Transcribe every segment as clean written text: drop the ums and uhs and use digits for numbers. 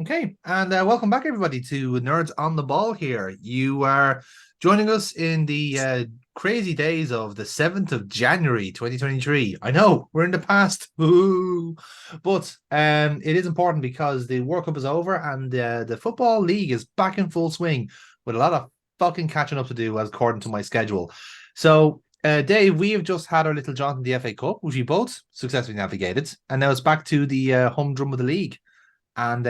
Okay, and welcome back, everybody, to Nerds on the Ball here. You are joining us in the crazy days of the 7th of January, 2023. I know, we're in the past. Ooh. But it is important because the World Cup is over and the Football League is back in full swing with a lot of fucking catching up to do, as according to my schedule. So, Dave, we have just had our little jaunt in the FA Cup, which we both successfully navigated, and now it's back to the humdrum of the league. And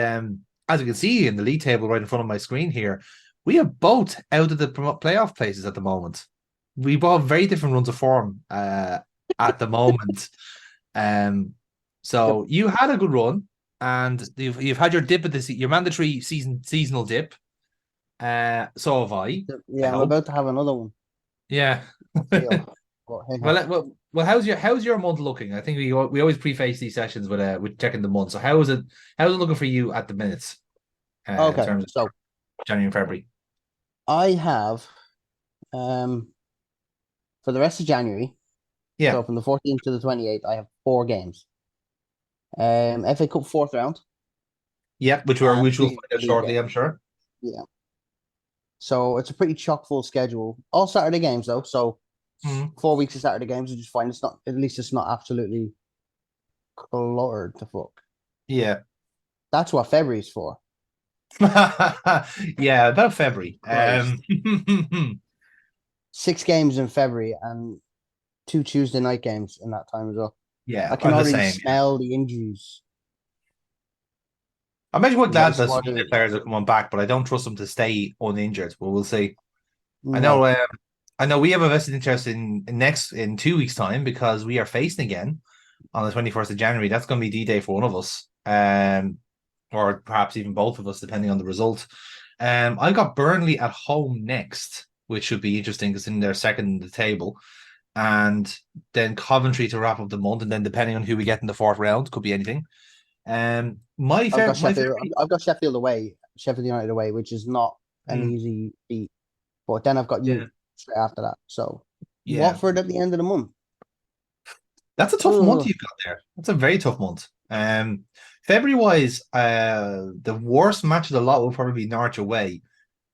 as you can see in the league table right in front of my screen here, we are both out of the playoff places at the moment. We both have very different runs of form at the moment. Um, Yep. so you had a good run, and you've had your dip at your mandatory seasonal dip. So have I. I Yeah, I'm hope. about to have another one. Yeah. I feel. But hey ho. Well, how's your month looking? I think we always preface these sessions with checking the month. So how's it looking for you at the minute in Okay, terms of so January and February? I have um for the rest of January, Yeah, so from the 14th to the 28th, I have four games. FA Cup fourth round yeah, and which we'll three find out league shortly, games. I'm sure. Yeah. So it's a pretty chock full schedule. All Saturday games though. So Mm. 4 weeks of Saturday games, you just find it's not at least it's not absolutely cluttered to fuck. Yeah, That's what February's for. yeah, about February. Christ. 6 games in February and two Tuesday night games in that time as well. Yeah, I can I'm the already same. Yeah. smell the injuries. I'm actually quite My glad that some squad of the is players are coming back, but I don't trust them to stay uninjured. But we'll see. I know. no. I know we have a vested interest in 2 weeks' time because we are facing again on the 21st of January. That's going to be D-Day for one of us, or perhaps even both of us, depending on the result. I got Burnley at home next, which should be interesting because in their second in the table, and then Coventry to wrap up the month, and then depending on who we get in the fourth round, could be anything. My favorite, I've got Sheffield away, Sheffield United away, which is not an mm, easy beat. But then I've got yeah, you straight after that. So yeah, Watford at the end of the month. that's a tough month Ugh. you've got there. That's a very tough month. February wise, the worst match of the lot will probably be Norwich away.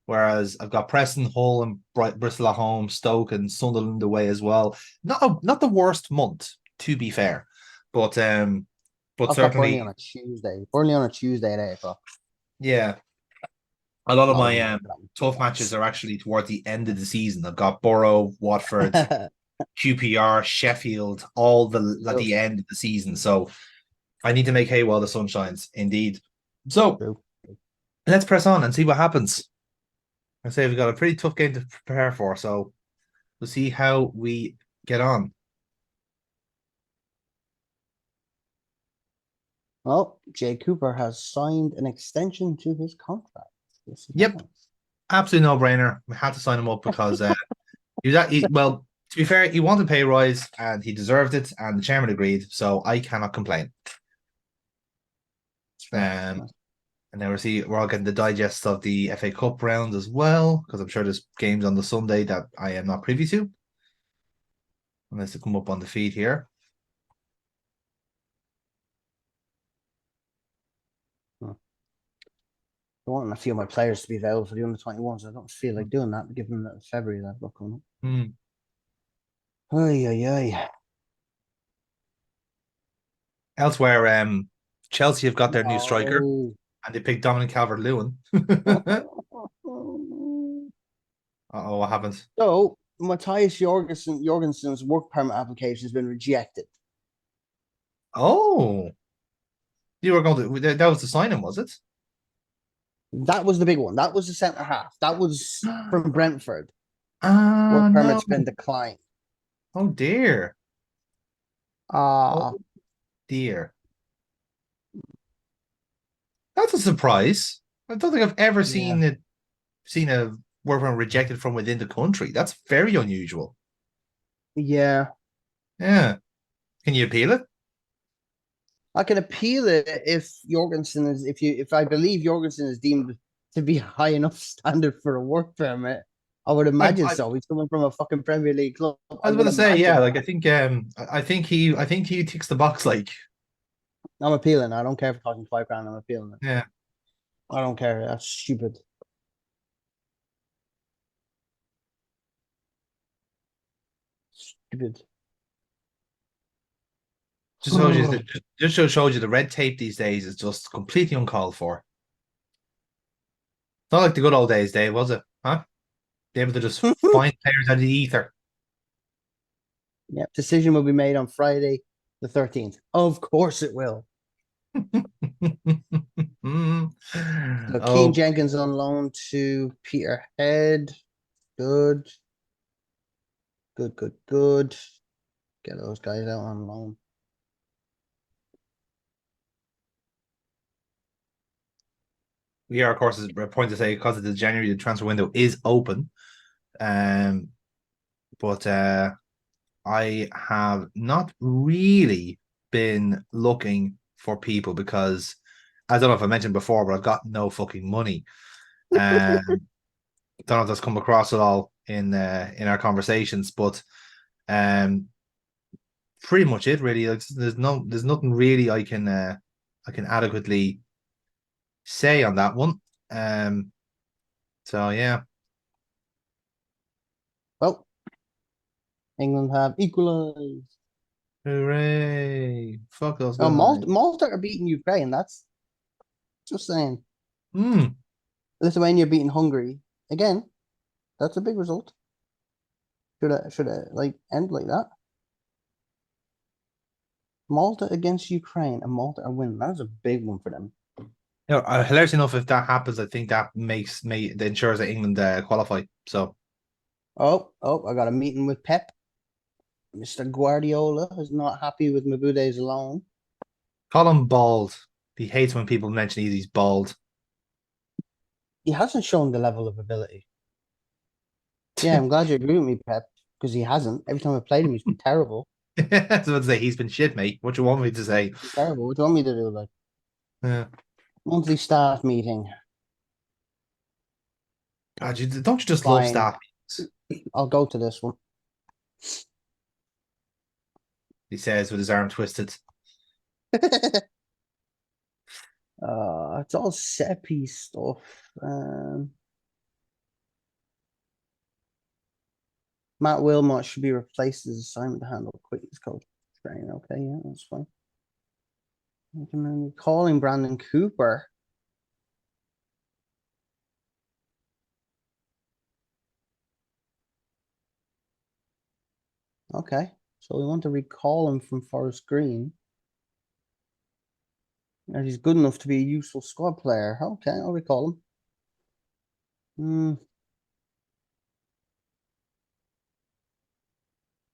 Whereas I've got Preston, Hull, and Bristol at home, Stoke and Sunderland away as well. Not the worst month, to be fair, but but I've got Burnley certainly, on a Tuesday. Burnley on a Tuesday at 8 o'clock. yeah. A lot of Not my looking forward to that tough matches are actually toward the end of the season. I've got Borough, Watford, one. QPR, Sheffield, all at True. the end of the season. So I need to make hay while the sun shines. Indeed. So True. let's press on and see what happens. I say we've got a pretty tough game to prepare for, so we'll see how we get on. Well, Jay Cooper has signed an extension to his contract. Yes, he Yep, has. absolutely no brainer. We had to sign him up because he was well. To be fair, he wanted a pay rise and he deserved it, and the chairman agreed. So I cannot complain. It's fair. Um, and then we're all getting the digest of the FA Cup round as well because I'm sure there's games on the Sunday that I am not privy to unless they come up on the feed here. Hmm. I want a few of my players to be available for the under 21s. I don't feel like doing that, given that it's February that I've got coming up. Hmm. Ay, ay, ay. Elsewhere, Chelsea have got their new striker No. and they picked Dominic Calvert-Lewin. Oh, what happened? So, Matthias Jorgensen's work permit application has been rejected. Oh, you were going to that was the signing, was it? That was the big one. That was the centre half. That was from Brentford. Ah, Work no. permit's been declined. Oh dear. Oh Ah, dear. That's a surprise. I don't think I've ever yeah. seen a work permit rejected from within the country. That's very unusual. Yeah. Yeah. Can you appeal it? I can appeal it if Jorgensen is if I believe Jorgensen is deemed to be high enough standard for a work permit. I would imagine I so. He's coming from a fucking Premier League club. I I was about would to say, yeah, imagine like I think he ticks the box like I'm appealing. I don't care if it costs me 5 grand. I'm appealing it. yeah. I don't care. That's stupid. Stupid. Just shows you that just shows you the red tape these days is just completely uncalled for. It's not like the good old days, Dave, was it? Huh? Be able to just find players out of the ether. Yeah. Decision will be made on Friday, the 13th. Of course it will. So Keane Oh, Jenkins on loan to Peterhead. Good. Good, good, good. Get those guys out on loan. yeah, of course, it's a point to say because of the January, the transfer window is open. Um, but I have not really been looking for people because I don't know if I mentioned before, but I've got no fucking money. Don't know if that's come across at all in our conversations, but um, pretty much it really. Like, there's nothing really I can adequately say on that one. Um, so yeah, Well, England have equalized. hooray! Fuck those Oh, guys. Malta are beating Ukraine. That's just saying. Hmm. Lithuania beating Hungary. Again, that's a big result. Should I like end like that? Malta against Ukraine and Malta are winning. That was a big one for them. You know, hilarious enough, if that happens, I think that that ensures that England qualify. So Oh, I got a meeting with Pep. Mr. Guardiola is not happy with Mabude's loan. call him bald. He hates when people mention he's bald. He hasn't shown the level of ability. Yeah, I'm glad you agree with me, Pep, because he hasn't. Every time I played him, he's been terrible. I was about to say he's been shit, mate. What do you want me to say? Terrible. What do you want me to do? Like Yeah. monthly staff meeting. God, don't you just love Fine. staff meetings? I'll go to this one. He says with his arm twisted. It's all set piece stuff. Matt Wilmot should be replaced as assignment to handle quickness coach training. Okay, yeah, that's fine. Calling Brandon Cooper. Okay, so we want to recall him from Forest Green. And he's good enough to be a useful squad player. Okay, I'll recall him.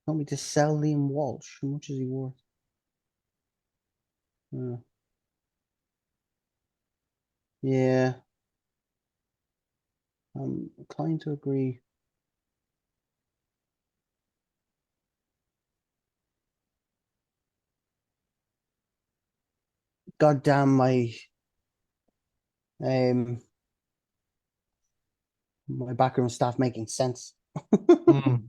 Want me to sell Liam Walsh? How much is he worth? Yeah, I'm inclined to agree. God damn um my backroom staff making sense. Mm.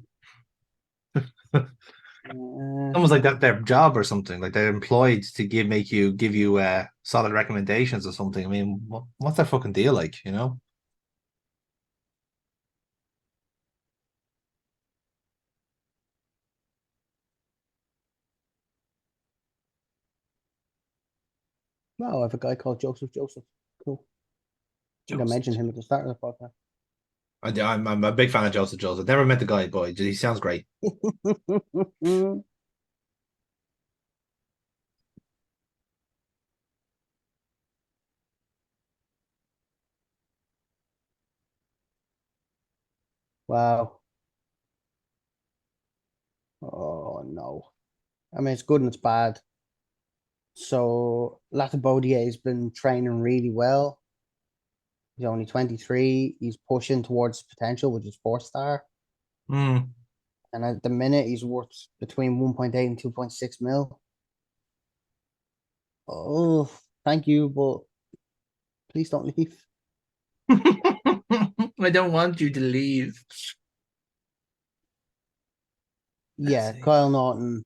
Almost like that their job or something. Like they're employed to give you solid recommendations or something. I mean, what's that fucking deal like? You know? Wow, I have a guy called Joseph Joseph. Cool. I think I Joseph. mentioned him at the start of the podcast. I'm a big fan of Joseph Joseph. Never met the guy, but he sounds great. Wow. Oh no. I mean, it's good and it's bad. So Latabodier has been training really well. He's only 23. He's pushing towards potential, which is 4-star. Mm. And at the minute, he's worth between 1.8 and 2.6 mil. Oh, thank you, but please don't leave. I don't want you to leave. Let's Yeah, see. Kyle Norton,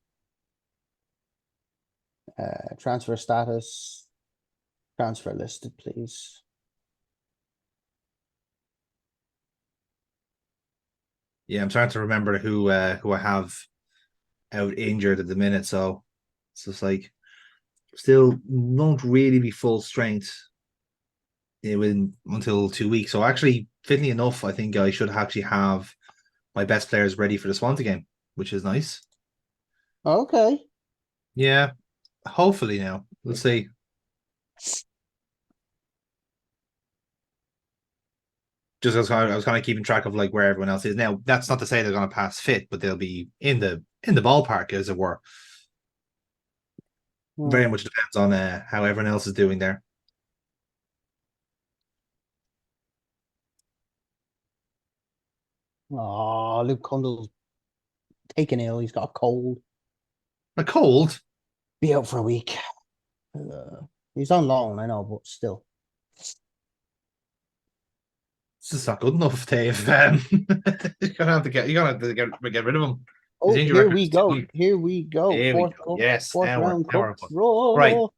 transfer status, transfer listed, please. Yeah, I'm trying to remember who I have out injured at the minute. So it's just like still won't really be full strength until 2 weeks. So actually, fittingly enough, I think I should actually have my best players ready for the Swansea game, which is nice. Okay. Yeah, hopefully now. Let's see. Just I was kind of keeping track of like where everyone else is. Now, that's not to say they're going to pass fit, but they'll be in the ballpark, as it were. Hmm. Very much depends on how everyone else is doing there. Oh, Luke Cundle's taken ill. He's got a cold. A cold. Be out for a week. He's on loan, I know, but still. It's just not good enough, Dave. You're gonna have to get rid of him. His Oh, injury here record we is too go. good. Here we go. There we go. Yes, Fourth round now cup we're good. Right. draw.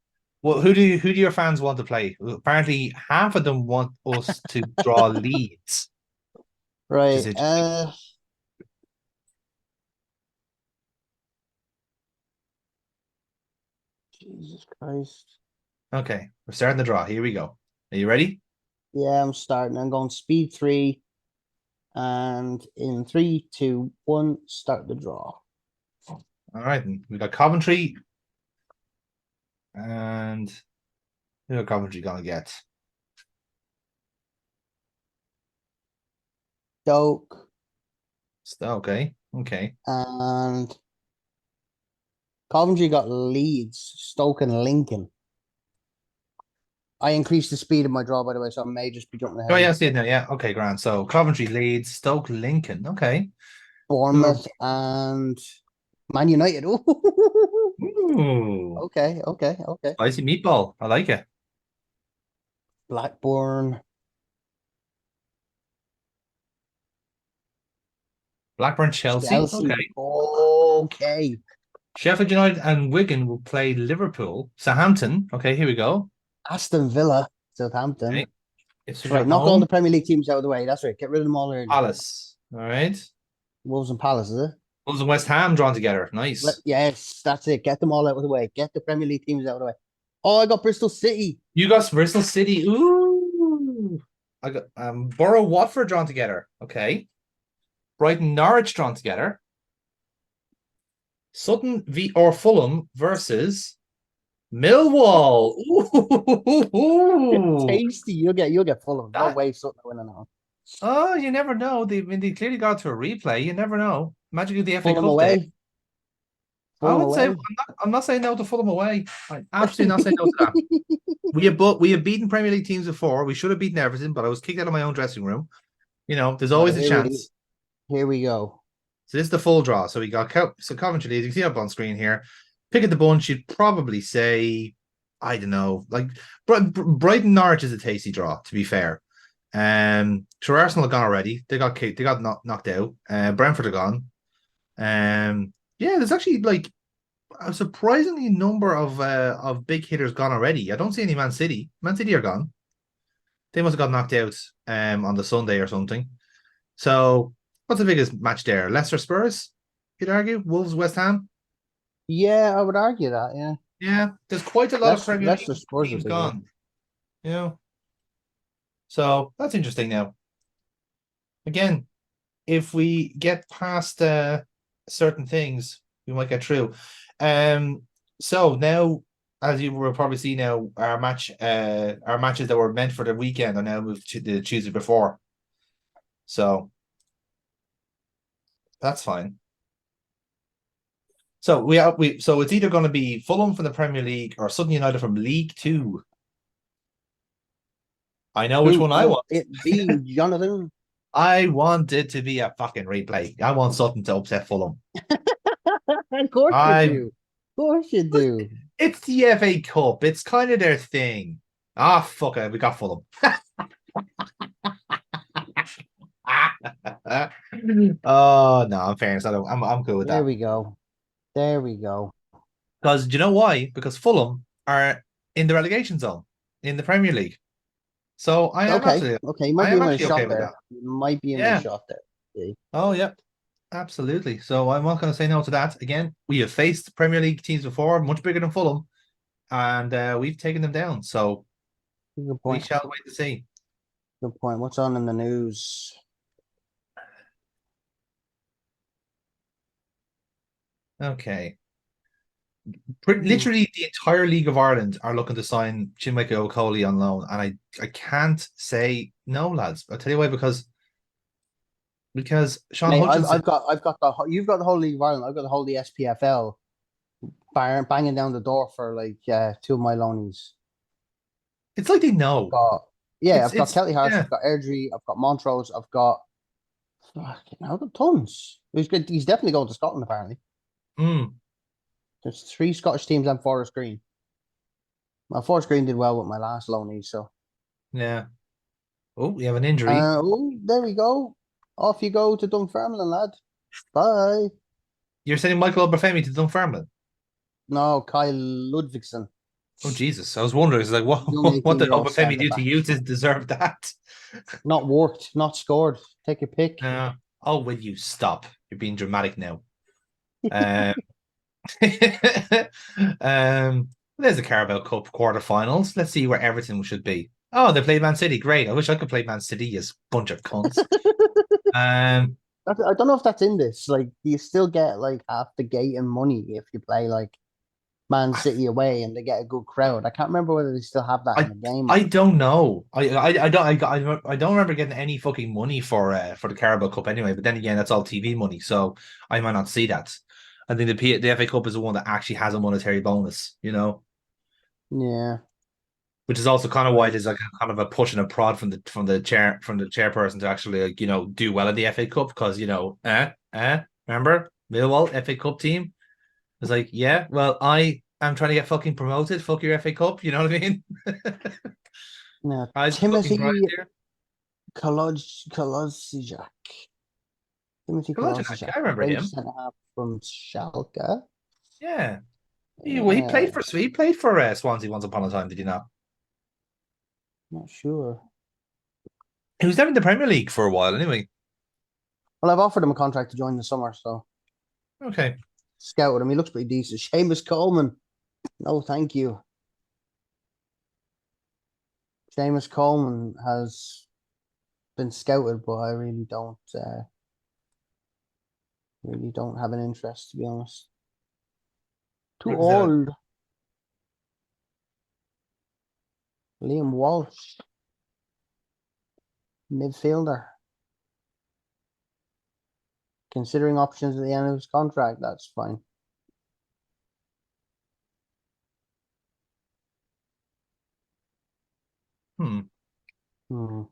Well, who do your fans want to play? Apparently, half of them want us to draw leads, which is Right. interesting. Jesus Christ. Okay, we're starting the draw. Here we go. Are you ready? Yeah, I'm starting. I'm going speed 3. And in 3, 2, 1, start the draw. All right, and we got Coventry, and who are Coventry gonna get? Stoke Okay, okay. and Coventry got Leeds, Stoke and Lincoln. I increased the speed of my draw, by the way, so I may just be jumping Oh ahead. yeah, I see it now. Yeah, okay, grand. So Coventry leads, Stoke, Lincoln. Okay. Bournemouth and Man United. Ooh. Ooh, Okay. spicy meatball. I like it. Blackburn. Blackburn, Chelsea. Chelsea. Okay. Okay. Sheffield United and Wigan will play Liverpool. Southampton. Okay, here we go. Aston Villa, Southampton. Okay. It's That's your right. Knock all home. the Premier League teams out of the way. That's right. Get rid of them all early. Palace. All right. Wolves and Palace, is it? Wolves and West Ham drawn together. Nice. Yes, that's it. Get them all out of the way. Get the Premier League teams out of the way. Oh, I got Bristol City. You got Bristol City. Ooh. I got Borough Watford drawn together. Okay. Brighton Norwich drawn together. Sutton v or Fulham versus Millwall. Ooh. Tasty. You'll get full of no That, way something winning on. oh, you never know. They clearly got to a replay. You never know. Imagine if the FA Fulham Cup day. away. I Fulham would say away. I'm not saying no to Fulham away. I'm absolutely not saying no to that. We have beaten Premier League teams before. We should have beaten Everton, but I was kicked out of my own dressing room. You know, there's always a chance. Here we go. So this is the full draw. So we got Coventry Leeds. You can see up on screen here. Pick at the bunch. You'd probably say, I don't know, like Brighton Norwich is a tasty draw. To be fair, sure Arsenal are gone already. They got kicked. They got knocked out. Brentford are gone. Yeah, there's actually like a surprisingly number of big hitters gone already. I don't see any Man City. Man City are gone. They must have got knocked out on the Sunday or something. So what's the biggest match there? Leicester Spurs, you'd argue. Wolves West Ham. Yeah, I would argue that. Yeah. Yeah, there's quite a lot of Premier Leicester League Spurs teams are big. gone. You know, so that's interesting. Now, again, if we get past certain things, we might get through. So now, as you will probably see now, our matches that were meant for the weekend are now moved to the Tuesday before. So that's fine. So so it's either going to be Fulham from the Premier League or Sutton United from League Two. I know which one I want. It be Jonathan. I want it to be a fucking replay. I want Sutton to upset Fulham. Of course you do. Of course you do. It's the FA Cup. It's kind of their thing. Ah, fuck it. We got Fulham. Oh no, I'm fairness. I'm cool with that. There we go. There we go. Because do you know why? Because Fulham are in the relegation zone in the Premier League. So I am Okay. absolutely Okay. You might I be am in a actually shot okay with there. that. You might be in Yeah. a shot there. Oh, yeah, absolutely. So I'm not going to say no to that. Again, we have faced Premier League teams before, much bigger than Fulham, and we've taken them down. So Good we point. shall wait to see. Good point. What's on in the news? Okay. Hmm. Literally, the entire League of Ireland are looking to sign Chinweke Okoli on loan, and I can't say no, lads. I'll tell you why, because Sean Mate, Hutchinson. I've got you've got the whole League of Ireland. I've got the whole the SPFL banging down the door for like two of my loanies. It's like they I've know. got yeah, I've got It's Kelly Harsh, yeah. I've got Airdrie, I've got Montrose, I've got fucking hell, I've got tons. He's good. He's definitely going to Scotland apparently. Mm, There's three Scottish teams and Forest Green. My Forest Green did well with my last loanee, so yeah. Oh, we have an injury. oh, there we go. Off you go to Dunfermline, lad. Bye. You're sending Michael Obafemi to Dunfermline. No, Kyle Ludvigsen, Oh Jesus! I was wondering, it's like young what did 18-year-old Obafemi centre do to back. you to deserve that? Not worked, not scored. Take your pick. Oh, will you stop? You're being dramatic now. Um, there's the Carabao Cup quarterfinals. Let's see where Everton should be. Oh, they played Man City. Great. I wish I could play Man City, you bunch of cunts. Um, I don't know if that's in this. Like, do you still get like half the gate and money if you play like Man City away and they get a good crowd? I can't remember whether they still have that in I the game. I don't know. I don't remember getting any fucking money for the Carabao Cup anyway. But then again, that's all TV money, so I might not see that. I think the FA Cup is the one that actually has a monetary bonus, Yeah, which is also kind of why right. there's like a kind of a push and a prod from the chairperson to actually like, do well in the FA Cup because remember Millwall FA Cup team. It's like, yeah, well, I am trying to get fucking promoted. Fuck your FA Cup, you know what I mean? Now I just fucking grind Timothy here. Kolosijak. Timothy Kolasinac, Kolosijak, I remember French him. centre half from Schalke. Yeah, he Yeah, played for Swansea once upon a time. Did you not? not sure. He was there in the Premier League for a while, anyway. Well, I've offered him a contract to join the summer, so Okay. scouted him. He looks pretty decent. Seamus Coleman. No, thank you. Seamus Coleman has been scouted, but I really don't have an interest to be honest. Too What is that? old. Liam Walsh, midfielder. Considering options at the end of his contract, that's fine. Hmm. Hmm.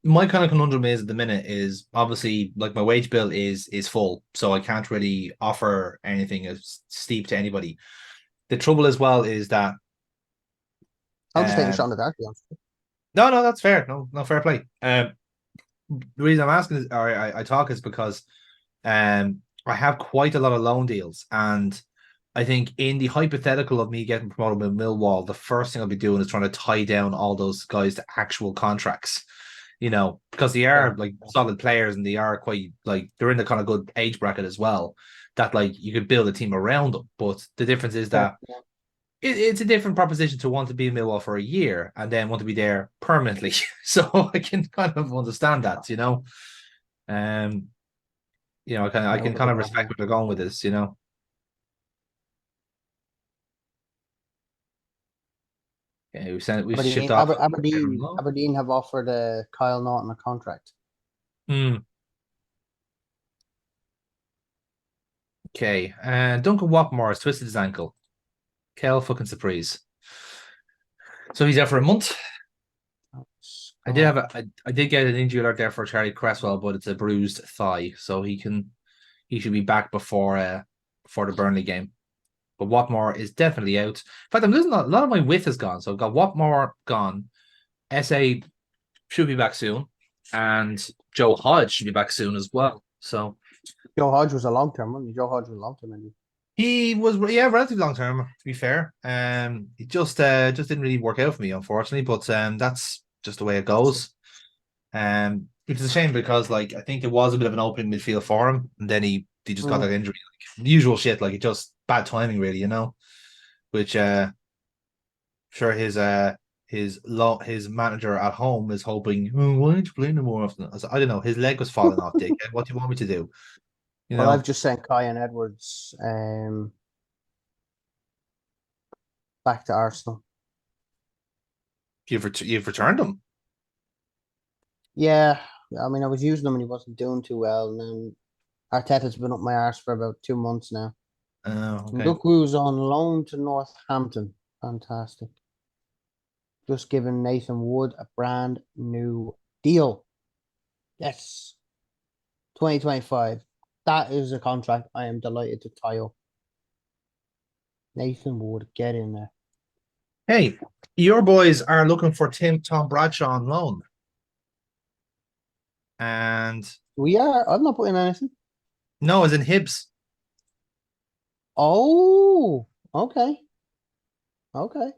My kind of conundrum is at the minute is obviously like my wage bill is full, so I can't really offer anything as steep to anybody. The trouble as well is that I'll just take a um shot in the dark. no, that's fair. No, fair play. The reason I'm asking is, or I talk is because I have quite a lot of loan deals, and I think in the hypothetical of me getting promoted with Millwall, the first thing I'll be doing is trying to tie down all those guys to actual contracts, because they Yeah. are like solid players and they are quite like they're in the kind of good age bracket as well. That like you could build a team around them, but the difference is Yeah. that it's a different proposition to want to be in Millwall for a year and then want to be there permanently. So I can kind of understand that. Um, I Yeah, can we'll kind go of down respect here. where they're going with this. Yeah, we've shipped off Kevin Lowe. Aberdeen have offered Kyle Naughton a contract. Hmm. Okay. Duncan Watmore has twisted his ankle. Kel fucking surprise. So he's out for a month. Scott. I did get an injury alert there for Charlie Cresswell, but it's a bruised thigh, so he should be back before the Burnley game. But Watmore is definitely out. In fact, I'm losing a lot of my width is gone. So I've got Watmore gone. SA should be back soon, and Joe Hodge should be back soon as well. So Joe Hodge was a long term, wasn't he? Joe Hodge was a long term, maybe. he was, yeah, relatively long term, to be fair. It just didn't really work out for me, unfortunately. But that's just the way it goes. which is a shame because like I think there was a bit of an opening midfield for him, and then he just got Mm. that injury, like the usual shit, like it just bad timing, really, Which sure his manager at home is hoping, oh, why aren't you playing him more often? I don't know. His leg was falling off, Dick. What do you want me to do? You Well, I've know, just sent Kai and Edwards back to Arsenal. you've returned him. Yeah, I mean, I was using him and he wasn't doing too well. And then Arteta's been up my arse for about 2 months now. Oh, And okay. look who's on loan to Northampton. Fantastic. Just giving Nathan Wood a brand new deal. Yes. 2025. That is a contract I am delighted to tie up. Nathan Wood, get in there. Hey, your boys are looking for Tom Bradshaw on loan, and We are. I'm not putting anything. no, as in Hibs. Oh, okay. Okay.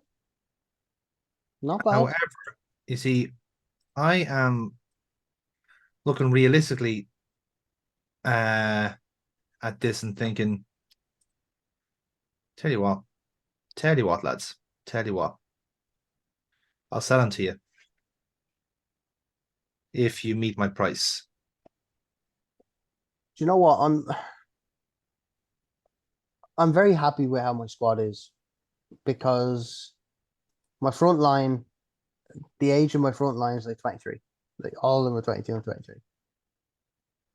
Not bad. However, you see, I am looking realistically uh, at this and thinking, tell you what, lads, tell you what, I'll sell them to you if you meet my price. Do you know what? I'm very happy with how my squad is because my front line, the age of my front line is like 23. Like all of them are 22 and 23.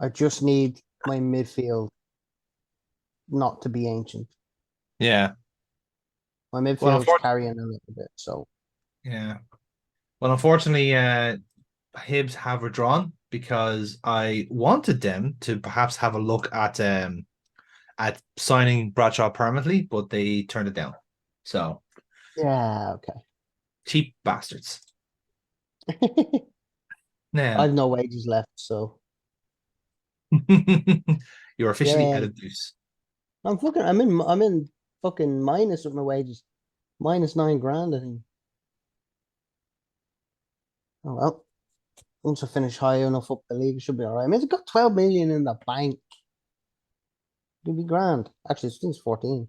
I just need my midfield not to be ancient. Yeah. My Well, midfield's carrying a little bit. So yeah. Well, unfortunately, Hibs have withdrawn because I wanted them to perhaps have a look at signing Bradshaw permanently, but they turned it down. So yeah, okay. cheap bastards. Now I've no wages left, so you're officially yeah. out of deuce. I'm in fucking minus with my wages. Minus 9 grand, I think. Oh well. Once I finish high enough up the league, it should be all right. I mean, it's got 12 million in the bank. It'll be grand. Actually, it's 14.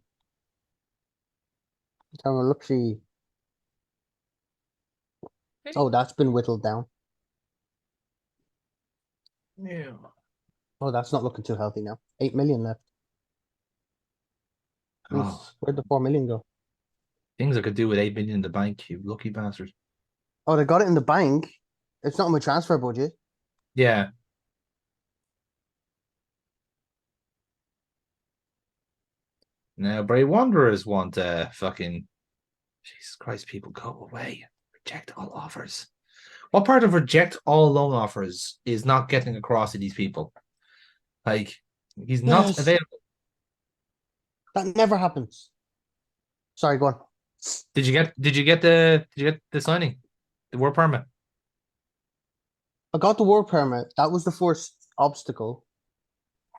Time to look see. Oh, that's been whittled down. Yeah. Oh, that's not looking too healthy now. 8 million left. Oh, Where'd the 4 million go? things I could do with 8 million in the bank, you lucky bastard. Oh, they got it in the bank. It's not in my transfer budget. Yeah. Now, Bray Wanderers want fucking Jesus Christ, people go away. Reject all offers. What part of reject all loan offers is not getting across to these people? Like, he's not Yes, available. that never happens. Sorry, go on. Did you get the signing? The work permit? I got the work permit. That was the first obstacle.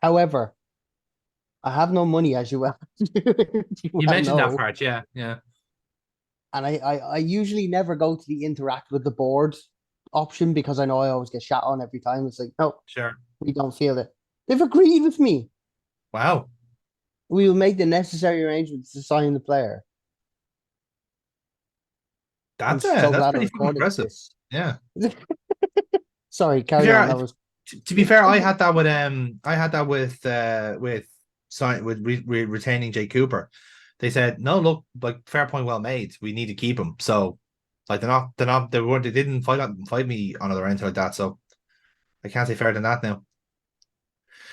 However, I have no money, as you well, you You well mentioned that know. part, yeah, yeah. And I usually never go to the interact with the board option because I know I always get shot on every time. It's like, no, Sure. we don't feel it. They've agreed with me. Wow. We will make the necessary arrangements to sign the player. I'm so That's glad I pretty fucking recorded impressive. this. Yeah. Sorry, To be carry on. fair, That was to be fair, I had that with sign with retaining Jay Cooper. They said, no, look, like fair point, well made. We need to keep him. So like they didn't fight me on it or anything like that. So I can't say fairer than that now.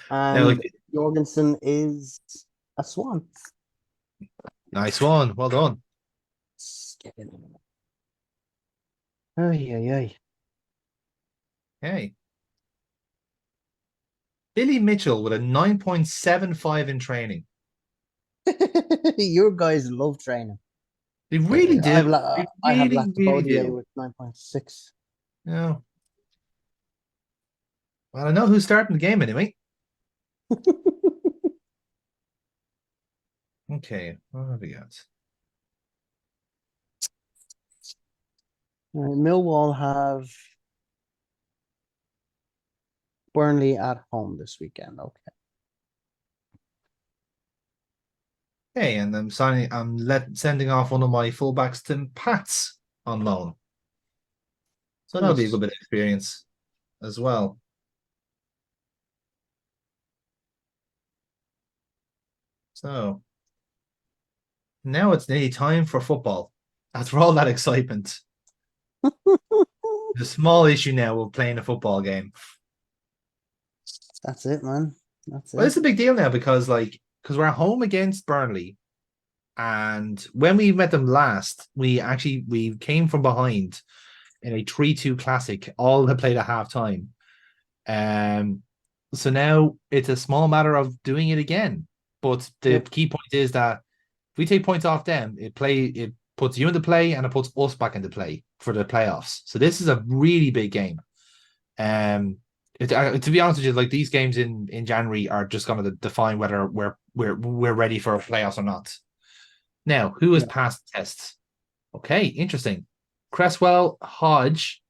Now, and like, Jorgensen is a swan. nice one, well done. Ay, ay, ay. Hey, Billy Mitchell with a 9.75 in training. Your guys love training. They really do. They I have really, really Lactobodier do. with 9.6. Yeah. Well, I know who's starting the game anyway. Okay, what have we got? Millwall have Burnley at home this weekend. Okay. Okay, and sending off one of my fullbacks to Pats on loan. So that'll be a Nice. good bit of experience as well. So now it's nearly time for football. After all that excitement, the small issue now of playing a football game. That's it, man. That's Well, it. it's a big deal now because we're home against Burnley, and when we met them last, we came from behind in a 3-2 classic. All had played at half time. So now it's a small matter of doing it again. But the key point is that if we take points off them, it puts you into play and it puts us back into play for the playoffs. So this is a really big game. To be honest with you, like these games in January are just going to define whether we're ready for playoffs or not. Now, who has passed tests? Okay, interesting. Cresswell, Hodge,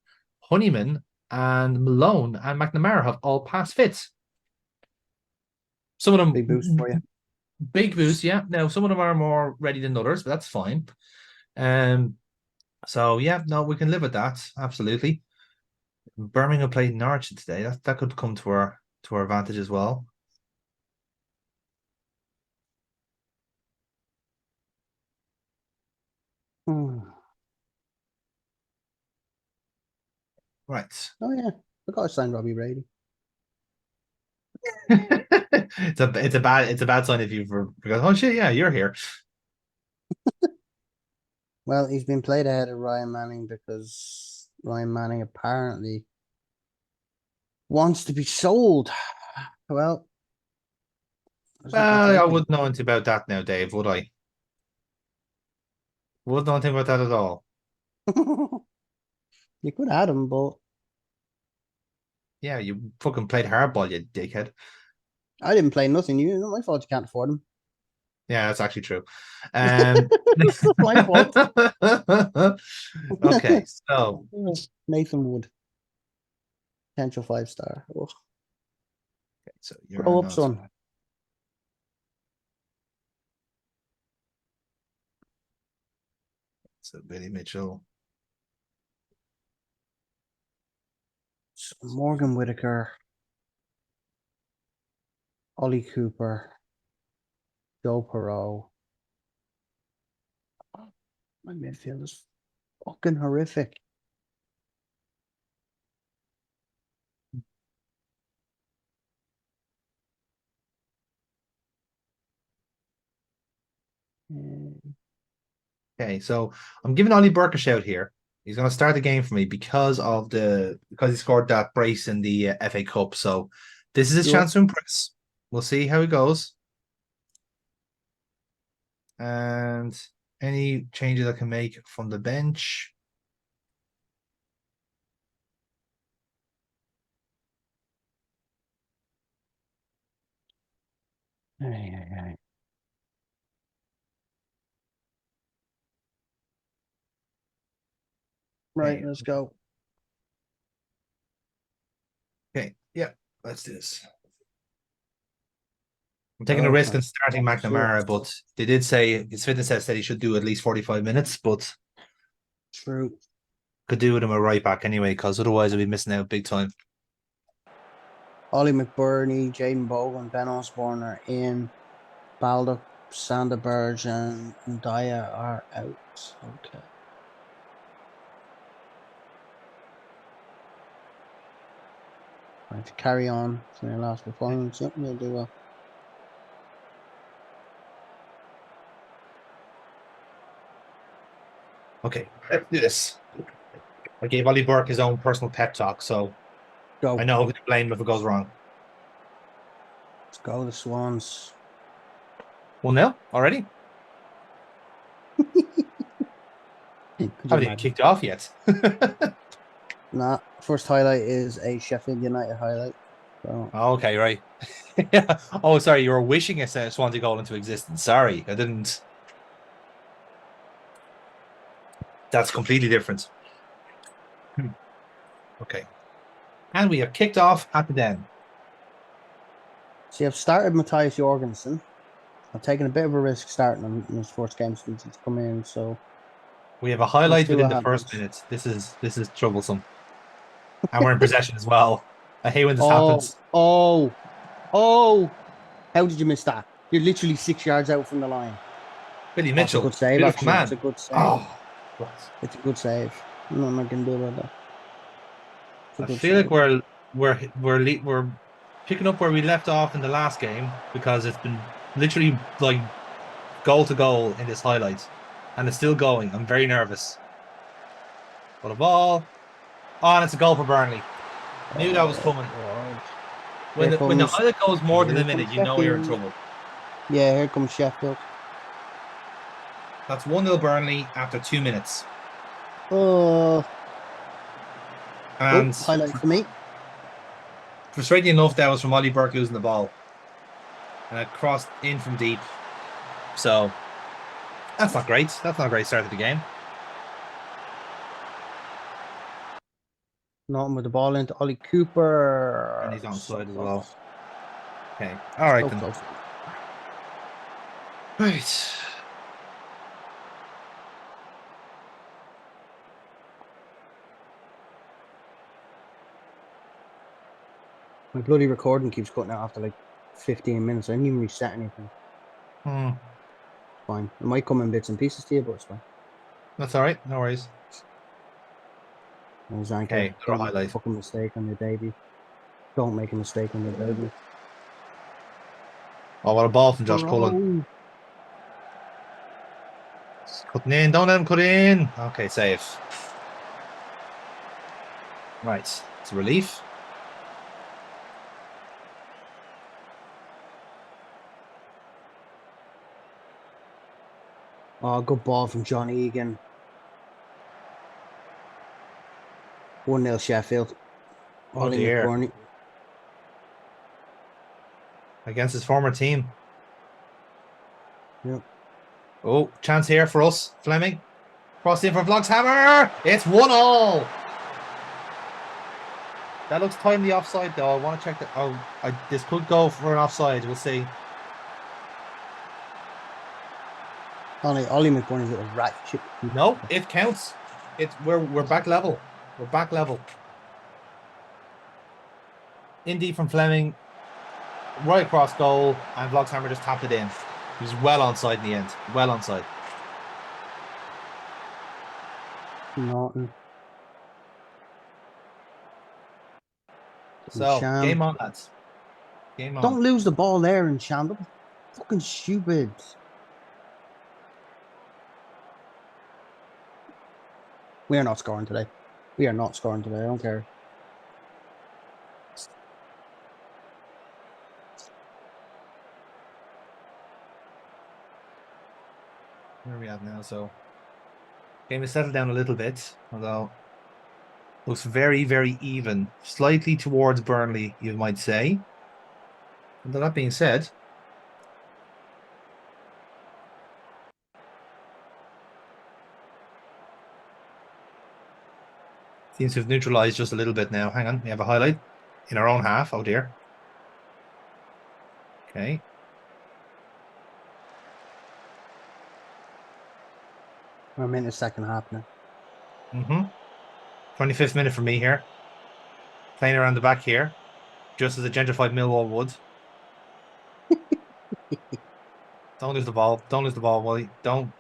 Honeyman, and Malone and McNamara have all passed fit. Some of them Big boost for you. Big boost, yeah. Now some of them are more ready than others, but that's fine. So yeah, no, we can live with that. Absolutely. Birmingham played Norwich today. That could come to our advantage as well. Right. Oh yeah, I got to sign Robbie Brady. It's a bad sign if you've forgot. Oh shit, yeah, you're here. Well, he's been played ahead of Ryan Manning because Ryan Manning apparently wants to be sold. Well, I wouldn't know anything about that now, Dave, would I? Wouldn't know anything about that at all. You could add him, but Yeah, you fucking played hardball, you dickhead. I didn't play nothing. Not my fault. You can't afford him. Yeah, that's actually true. My fault. Okay, so Nathan Wood, potential 5-star. Oh, so you're grow on up, son. So Billy Mitchell. Morgan Whitaker, Ollie Cooper, Joe Perot. My midfield is fucking horrific. Okay, so I'm giving Ollie Burke a shout here. He's going to start the game for me because he scored that brace in the FA Cup. So this is his chance to impress. We'll see how it goes. And any changes I can make from the bench. Right, let's go. Okay, yeah, let's do this. I'm taking a risk in starting McNamara, but they did say his fitness test said he should do at least 45 minutes, but true. Could do with him a right back anyway, because otherwise I'll be missing out big time. Ollie McBurney, Jaden Bogan, Ben Osborne are in. Baldock, Sanderberg, and Dyer are out. Okay. Right, to carry on from your last performance. Yep, you'll do well. Okay, let's do this. I gave Ollie Burke his own personal pep talk, so go. I know who to blame if it goes wrong. Let's go, the Swans. 1-0 already? Haven't even kicked off yet. Nah, first highlight is a Sheffield United highlight. So. Okay, right. Yeah. Oh, sorry, you were wishing a Swansea goal into existence. Sorry, I didn't. That's completely different. Okay. And we have kicked off at the den. See, I've started Matthias Jorgensen. I've taken a bit of a risk starting him in his first game since he's come in, so We have a we'll highlight see within what the first happens. minute. This is troublesome. And we're in possession as well. I hate when this Oh, happens. oh, oh! How did you miss that? You're literally 6 yards out from the line. Billy Oh, it's a Mitchell, good save, beautiful actually. It's a man. good save. Oh, right. It's a good save. Nothing I can do about that. It's a I good feel like save. we're picking up where we left off in the last game because it's been literally like goal to goal in this highlight, and it's still going. I'm very nervous. But a ball. Oh, and it's a goal for Burnley. Knew that was Oh, coming. God. When the highlight goes more than Here a minute, comes you know you're in Sheffield. trouble. Yeah, here comes Sheffield. That's 1-0 Burnley after 2 minutes. Oh, oh, And highlight for me. frustrating enough, that was from Ollie Burke losing the ball. And it crossed in from deep. So that's not great. That's not a great start to the game. Nothing with the ball into Ollie And Cooper. he's So onside as well. close. Okay. All right So then. close. Right. My bloody recording keeps cutting out after like 15 minutes. I didn't even reset anything. Hmm. Fine. It might come in bits and pieces to you, but it's fine. That's all right. No worries. Zanka, Okay. Another don't make a highlight. fucking mistake on your debut. Don't make a mistake on your debut. Oh, what a ball from Josh Cullen. Oh, Cutting in. Don't let him cut in. Okay, save. Right. It's a relief. oh, good ball from John Egan. 1-0 Sheffield. Oh Ollie dear. McBurney. Against his former team. Yep. Oh, chance here for us. Fleming. Cross in for Vlogshammer. It's 1-1. That looks timely offside though. I want to check that. Oh, this could go for an offside. We'll see. Ollie McBurney's a rat shit. No, it counts. We're back level. We're back level. Indy from Fleming, right across goal, and Vlogshammer just tapped it in. He was well onside in the end. Well onside. Norton. So game Sham. on, lads. Game on. Don't lose the ball there in Sham. That was fucking stupid. We are not scoring today. We are not scoring today. I don't care. Where are we at now? So game is settled down a little bit, although looks very, very even. Slightly towards Burnley, you might say. And that being said, seems to have neutralized just a little bit now. Hang on, we have a highlight in our own half. Oh dear. Okay. I'm in the second half now. 25th minute for me here. Playing around the back here. Just as a gentrified Millwall would. Don't lose the ball. Don't lose the ball, Wally. Don't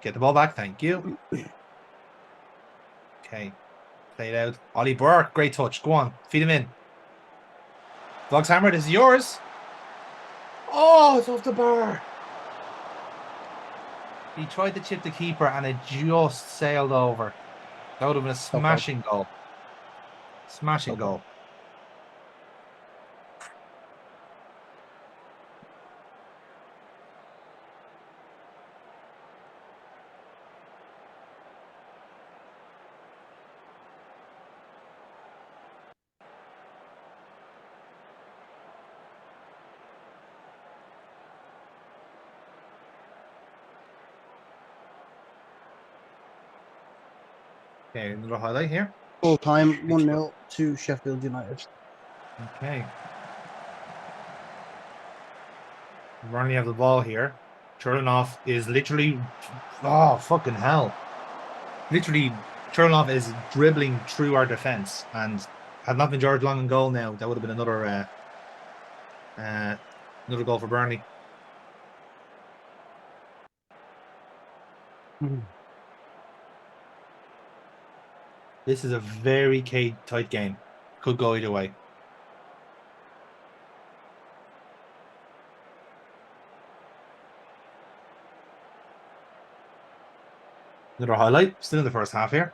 get the ball back. Thank you. Okay. Play it out. Ollie Burke. Great touch. Go on. Feed him in. Vlogshammer, this is yours. Oh, it's off the bar. He tried to chip the keeper and it just sailed over. That would have been a So close. smashing goal. Smashing So close. goal. Okay, another highlight here. Full time 1-0 to Sheffield United. Okay. Burnley have the ball here. Churlinov is literally, oh fucking hell! Literally, Churlinov is dribbling through our defense, and had not been George Long in goal now, that would have been another goal for Burnley. Mhm. This is a very tight game. Could go either way. Another highlight, still in the first half here.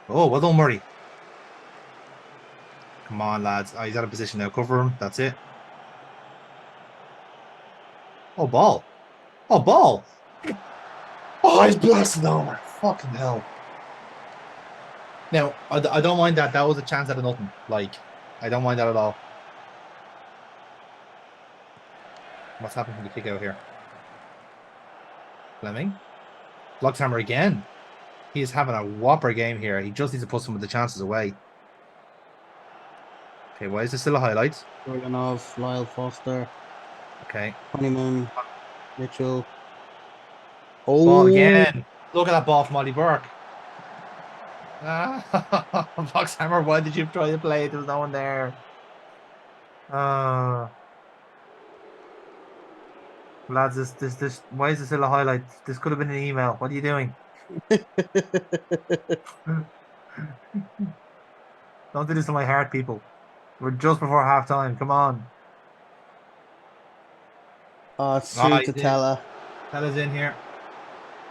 Oh, well done, Murray. Come on, lads. Oh, he's out of position now. Cover him. That's it. Oh, ball. Oh, ball. Oh, he's blasted over. Fucking hell. Now, I don't mind that. That was a chance out of nothing. Like, I don't mind that at all. What's happening from the kick out here? Fleming. Bloxhammer again. He is having a whopper game here. He just needs to put some of the chances away. Okay, why is this still a highlight? Jordanov, Lyle Foster, Okay. Honeyman, Mitchell. Ball Oh, again. Look at that ball from Ollie Burke. Bloxhammer, why did you try to play it? There was no one there. Lads, this, why is this still a highlight? This could have been an email. What are you doing? Don't do this to my heart, people. We're just before half time. Come on. oh, it's Oh, through he's to in. Tella. Fella's in here.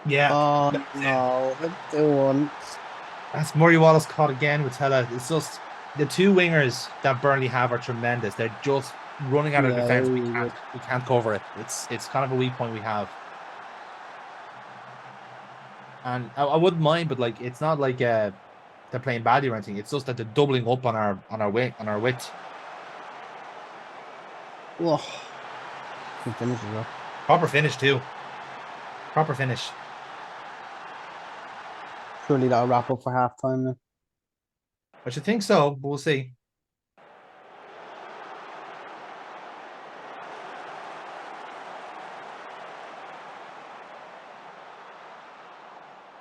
Yeah. Oh Fella's in. no, the one. That's Murray Wallace caught again with Tella. It's just the two wingers that Burnley have are tremendous. They're just running out of Yeah, defense. really good. We can't cover it. It's kind of a weak point we have. And I wouldn't mind, but like it's not like they're playing badly or anything. It's just that they're doubling up on our width. Oh, can finish it up. Proper finish too. Proper finish. Surely that'll wrap up for halftime then. I should think so, but we'll see.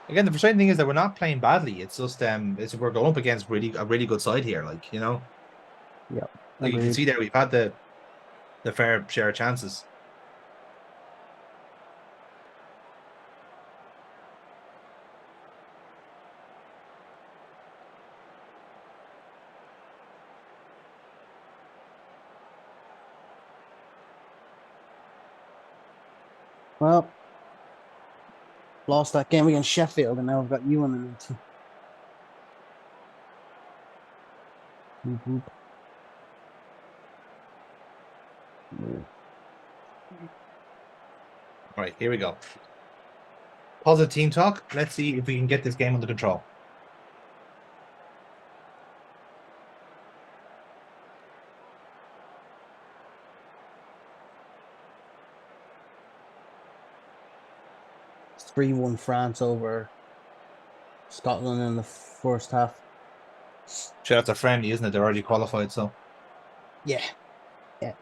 Again, the frustrating thing is that we're not playing badly. It's just we're going up against a really good side here. Like Yep. like you can see there, we've had the fair share of chances. Well, lost that game against Sheffield, and now we've got you in the meeting. All right, here we go. Positive team talk. Let's see if we can get this game under control. It's 3-1 France over Scotland in the first half. Sure, that's a friendly, isn't it? They're already qualified, so. Yeah. Yeah.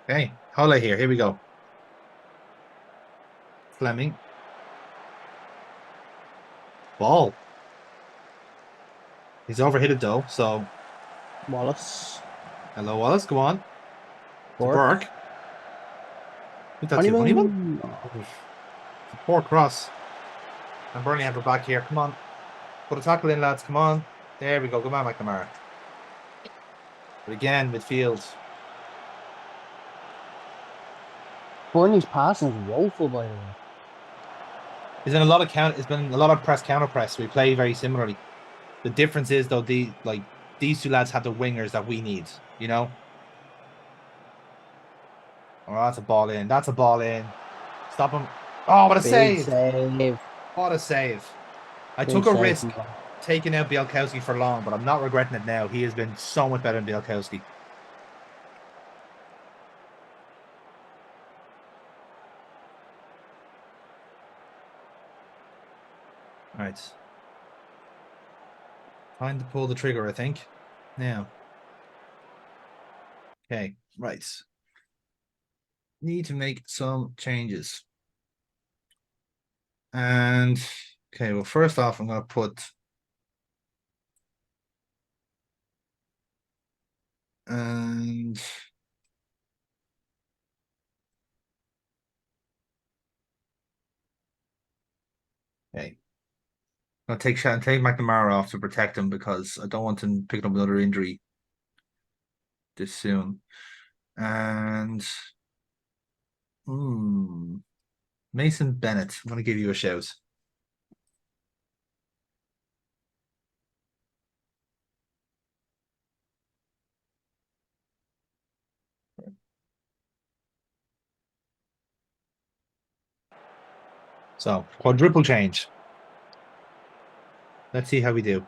Okay, highlight here. Here we go. Fleming. Ball. He's overhit it though, so. Wallace. Hello, Wallace. Go on. Burke. Burke. Who's that? Honeyman? Poor cross. And Burnley have her back here. Come on. Put a tackle in, lads. Come on. There we go. Come on, McNamara. But again, midfield. Burnley's passing is woeful, by the way. It's been a lot of press counter press. We play very similarly. The difference is though, these two lads have the wingers that we need. You know. Oh, that's a ball in. That's a ball in. Stop him. Oh, what a Big save! What a save! I took a risk taking out Bielkowski for long, but I'm not regretting it now. He has been so much better than Bielkowski. Right. Time to pull the trigger, I think. Now. Okay, right. Need to make some changes. And okay, well, first off, I'm gonna put and okay. I'll take McNamara off to protect him because I don't want him picking up another injury this soon. And Mason Bennett, I'm gonna give you a shout. So quadruple change. Let's see how we do.